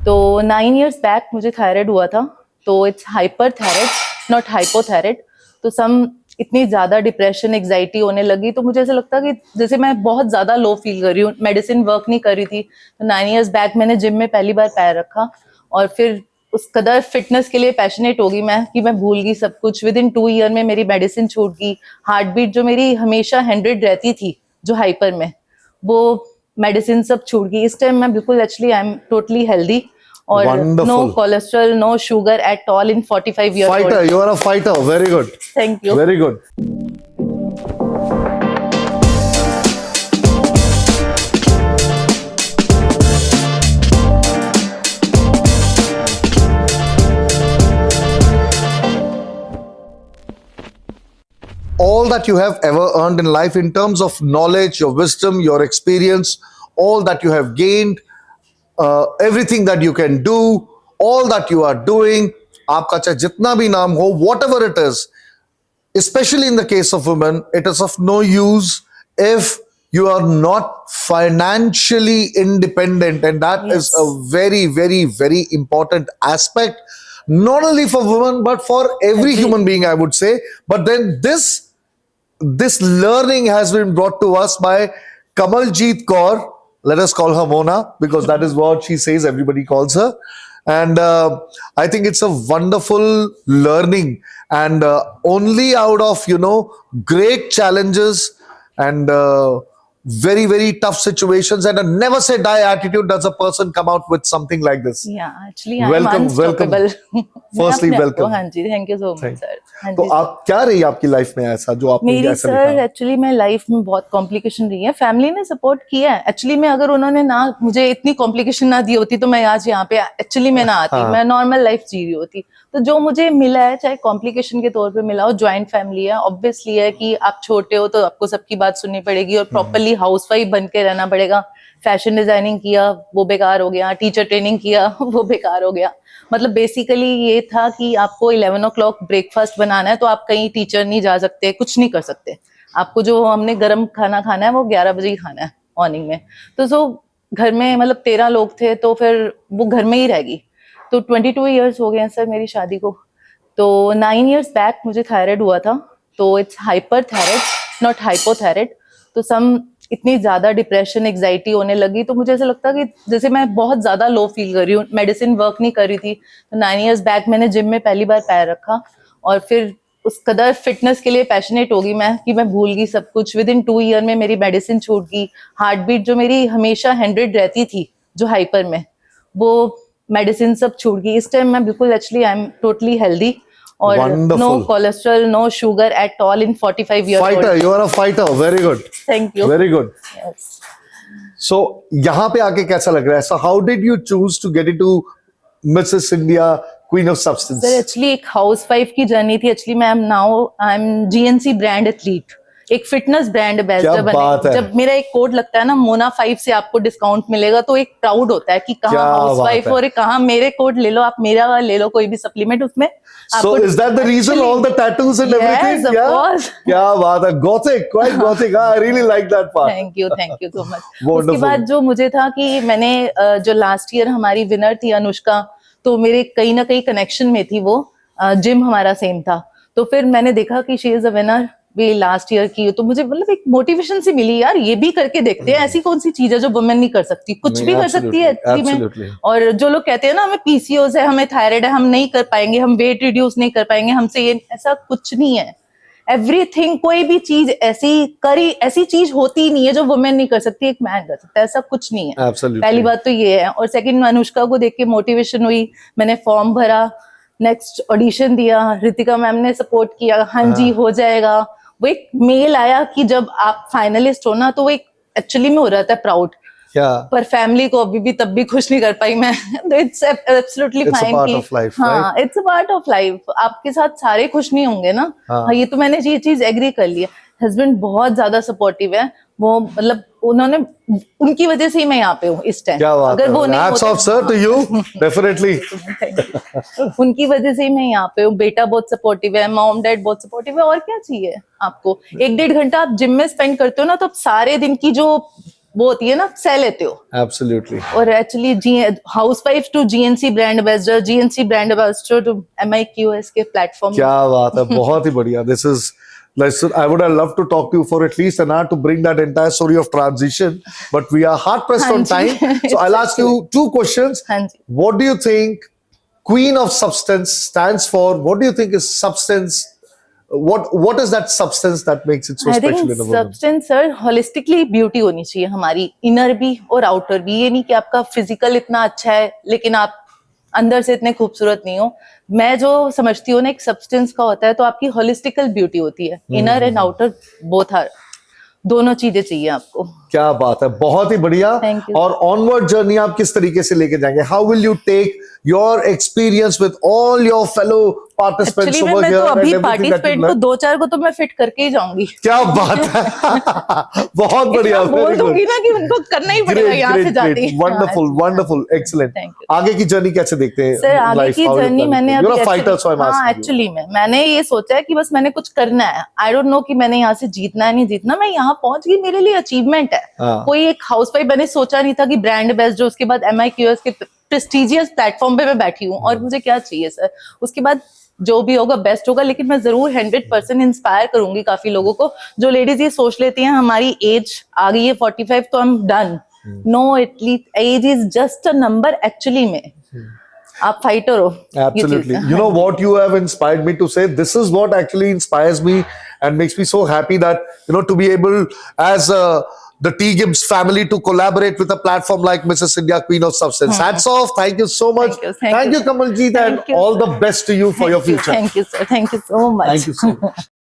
तो 9 years back मुझे thyroid हुआ था, तो it's hyper thyroid not hypothyroid. तो सम इतनी ज्यादा डिप्रेशन एग्जाइटी होने लगी, तो मुझे ऐसा लगता कि जैसे मैं बहुत ज्यादा लो फील कर रही हूँ, मेडिसिन वर्क नहीं कर रही थी। तो 9 years बैक मैंने जिम में पहली बार पैर रखा और फिर उस कदर फिटनेस के लिए पैशनेट होगी मैं कि मैं भूल गई सब कुछ। विद इन 2 year में मेरी मेडिसिन छूट गई। हार्ट बीट जो मेरी हमेशा 100 रहती थी जो हाइपर में, वो मेडिसिन सब छूट गई। इस टाइम मैं बिल्कुल actually I am totally healthy और no Wonderful. Cholesterol, no sugar at all in 45 years Fighter, old. you are a fighter. Very good. Thank you. Very good. All that you have ever earned in life in terms of knowledge, your wisdom, your experience, all that you have gained, everything that you can do, all that you are doing, आपका चाहे जितना भी नाम हो, whatever it is, especially in the case of women, it is of no use if you are not financially independent, and that is a very, very, very important aspect, not only for women but for every human being, I would say. But then this learning has been brought to us by Kamaljeet Kaur. Let us call her Mona because that is what she says everybody calls her. And I think it's a wonderful learning, and only out of great challenges and very, very tough situations and a never say die attitude does a person come out with something like this. Yeah, actually I am Welcome, welcome. unstoppable. Firstly, मैं अपने आप को- welcome. हाँ जी, thank you so much sir. हाँ तो जी आप क्या रही आपकी लाइफ में ऐसा जो आपने मेरी ऐसा सर लिखा? एक्चुअली मैं लाइफ में बहुत कॉम्प्लिकेशन रही है। फैमिली ने सपोर्ट किया है एक्चुअली में, अगर उन्होंने ना मुझे इतनी कॉम्प्लिकेशन ना दी होती तो मैं आज यहाँ पे एक्चुअली में ना आती। हाँ। मैं नॉर्मल लाइफ जी रही होती। तो जो मुझे मिला है, चाहे कॉम्प्लिकेशन के तौर पे मिला हो, ज्वाइंट फैमिली है, ऑब्वियसली है कि आप छोटे हो तो आपको सबकी बात सुननी पड़ेगी और प्रॉपरली हाउसवाइफ बन के रहना पड़ेगा। फैशन डिजाइनिंग किया वो बेकार हो गया, टीचर ट्रेनिंग किया वो बेकार हो गया। मतलब बेसिकली ये था कि आपको 11 o'clock ब्रेकफास्ट बनाना है तो आप कहीं टीचर नहीं जा सकते, कुछ नहीं कर सकते। आपको जो हमने गर्म खाना खाना है वो 11 बजे ही खाना है मॉर्निंग में। तो सो घर में मतलब 13 लोग थे तो फिर वो घर में ही रहेगी। तो 22 years हो गए हैं सर मेरी शादी को। तो 9 years बैक मुझे थायराइड हुआ था, तो it's hyper thyroid not hypothyroid. तो सम इतनी ज्यादा डिप्रेशन एग्जाइटी होने लगी, तो मुझे ऐसा लगता कि जैसे मैं बहुत ज्यादा लो फील कर रही हूँ, मेडिसिन वर्क नहीं कर रही थी। तो 9 years बैक मैंने जिम में पहली बार पैर रखा और फिर उस कदर फिटनेस के लिए पैशनेट होगी मैं कि मैं भूल गई सब कुछ। विद इन 2 year में मेरी मेडिसिन छूट गई। हार्ट बीट जो मेरी हमेशा 100 रहती थी जो हाइपर में, वो मेडिसिन सब छूट गई। इस टाइम मैं बिल्कुल actually I am totally healthy और no Wonderful. Cholesterol, no sugar at all in 45 years Fighter, old. you are a fighter. Very good. Thank you. Very good. Yes. So यहाँ पे आके कैसा लग रहा है? So how did you choose to get into Mrs. India, Queen of Substance? Sir actually एक housewife की journey थी। एक्चुअली मैं I am GNC brand athlete, एक फिटनेस ब्रांड एम्बेसडर बात बने। है। जब मेरा एक कोड लगता है ना मोना 5 से आपको डिस्काउंट मिलेगा, तो एक प्राउड होता है कि कहाँ क्या हाउसवाइफ बात है। और कहाँ मेरे कोड ले लो, आप मेरा ले लो कोई भी सप्लीमेंट उसमें। So is that the reason all the tattoos and Yes, everything? of course. क्या बात है, gothic, quite gothic. I really like that part. Thank you so much. Wonderful. उसके बाद जो मुझे था कि मैंने जो लास्ट ईयर हमारी विनर थी अनुष्का, तो मेरे कहीं ना कहीं कनेक्शन में थी वो, जिम हमारा सेम था। तो फिर मैंने देखा कि शी इज अ विनर भी लास्ट ईयर की, तो मुझे मतलब एक मोटिवेशन सी मिली, यार ये भी करके देखते हैं। ऐसी कौन सी चीज है जो वुमेन नहीं कर सकती, कुछ नहीं, भी कर सकती है absolutely, एक्चुअली में। absolutely. और जो लोग कहते हैं ना हमें PCOS है, हमें थायराइड है, हम नहीं कर पाएंगे, हम वेट रिड्यूस नहीं कर पाएंगे, हमसे ये, ऐसा कुछ नहीं है। एवरीथिंग, कोई भी चीज ऐसी चीज होती ही नहीं है जो वुमेन नहीं कर सकती, एक मैन कर सकता है, ऐसा कुछ नहीं है। Absolutely. पहली बात तो ये है। और सेकंड, अनुष्का को देख के मोटिवेशन हुई, मैंने फॉर्म भरा, नेक्स्ट ऑडिशन दिया, रितिका मैम ने सपोर्ट किया, हाँ जी हो जाएगा। वो एक मेल आया कि जब आप फाइनलिस्ट हो ना, तो वो एक एक्चुअली में हो रहा था प्राउड। क्या? पर फैमिली को अभी भी तब भी खुश नहीं कर पाई मैं। तो it's absolutely It's a fine part कि of life, हाँ, it's a part of life. आपके साथ सारे खुश नहीं होंगे ना। हाँ, ये तो मैंने ये चीज एग्री कर ली है। हस्बैंड बहुत ज्यादा सपोर्टिव है, वो मतलब उन्होंने, उनकी वजह से ही मैं यहाँ पे हूँ इस टाइम। क्या बात अगर वो है, नहीं hats होते, off sir to you, definitely. उनकी वजह से ही मैं यहाँ पे हूँ। बेटा बहुत सपोर्टिव है, मॉम डैड बहुत सपोर्टिव है, और क्या चाहिए आपको। 1-1.5 घंटा आप जिम में स्पेंड करते हो ना, तो सारे दिन की जो वो होती है ना, सह लेते हो। Absolutely. और actually housewife to GNC brand ambassador, GNC brand ambassador to MIQS के प्लेटफॉर्म। क्या बात है, बहुत ही बढ़िया. This is, listen, I would have loved to talk to you for at least an hour to bring that entire story of transition, but we are hard pressed on हाँ जी. time. So I'll ask you two questions. हाँ जी. What do you think Queen of Substance stands for? What do you think is substance? What is that substance that makes it so I special think in a woman? Substance sir holistically beauty होनी चाहिए हमारी, inner भी और outer भी। ये नहीं कि आपका फिजिकल इतना अच्छा है लेकिन आप अंदर से इतने खूबसूरत नहीं हो। मैं जो समझती हूँ ना, एक सब्सटेंस का होता है तो आपकी होलिस्टिकल ब्यूटी होती है, inner and outer both are, दोनों चीजें चाहिए आपको। क्या बात है, बहुत ही बढ़िया. Thank you. और ऑनवर्ड जर्नी आप किस तरीके से लेके जाएंगे? How will you take your experience with all your fellow participants actually over मैं हियर तो एंड अभी एवरीथिंग दैट पार्टिसिपेंट यू को 2-4 को तो मैं फिट करके ही जाऊंगी। क्या बात है. बहुत बढ़िया, बोल वेरी गुड. दूंगी ना कि उनको करना ही पड़ेगा यहाँ से जाते ही। Wonderful, wonderful, excellent. Thank you. आगे की जर्नी कैसे देखते हैं? सर आगे Life, की how you जर्नी plan मैंने it? You're a अभी fighter, so I'm हाँ asking you. एक्चुअली मैंने ये सोचा है कि बस मैंने कुछ करना है। आई डोंट नो कि मैंने यहाँ से जीतना है नहीं जीतना, मैं यहाँ पहुंच गई, मेरे लिए अचीवमेंट है। हाँ. कोई एक हाउसवाइफ मैंने सोचा नहीं था कि ब्रांड बेस्ट, जो उसके बाद MIQS के प्रेस्टिजियस प्लेटफॉर्म पे मैं बैठी हूँ, और मुझे क्या चाहिए सर? उसके बाद जो भी होगा बेस्ट होगा, लेकिन मैं जरूर 100% इंस्पायर करूंगी काफी लोगों को। जो लेडीज ये सोच लेती हैं हमारी एज आ गई है 45 तो हम done, no, at least age is just a number. Actually में आप फाइटर हो। Absolutely. You know what you have inspired me to say? This is what actually inspires me and makes me so happy that, you know, to be able as the T Gibbs family to collaborate with a platform like Mrs. India, Queen of Substance. Hats off. Thank you so much. Thank you, Kamaljeet, and Thank you, all sir. the best to you for your future. Thank you, sir. Thank you so much. Thank you so much.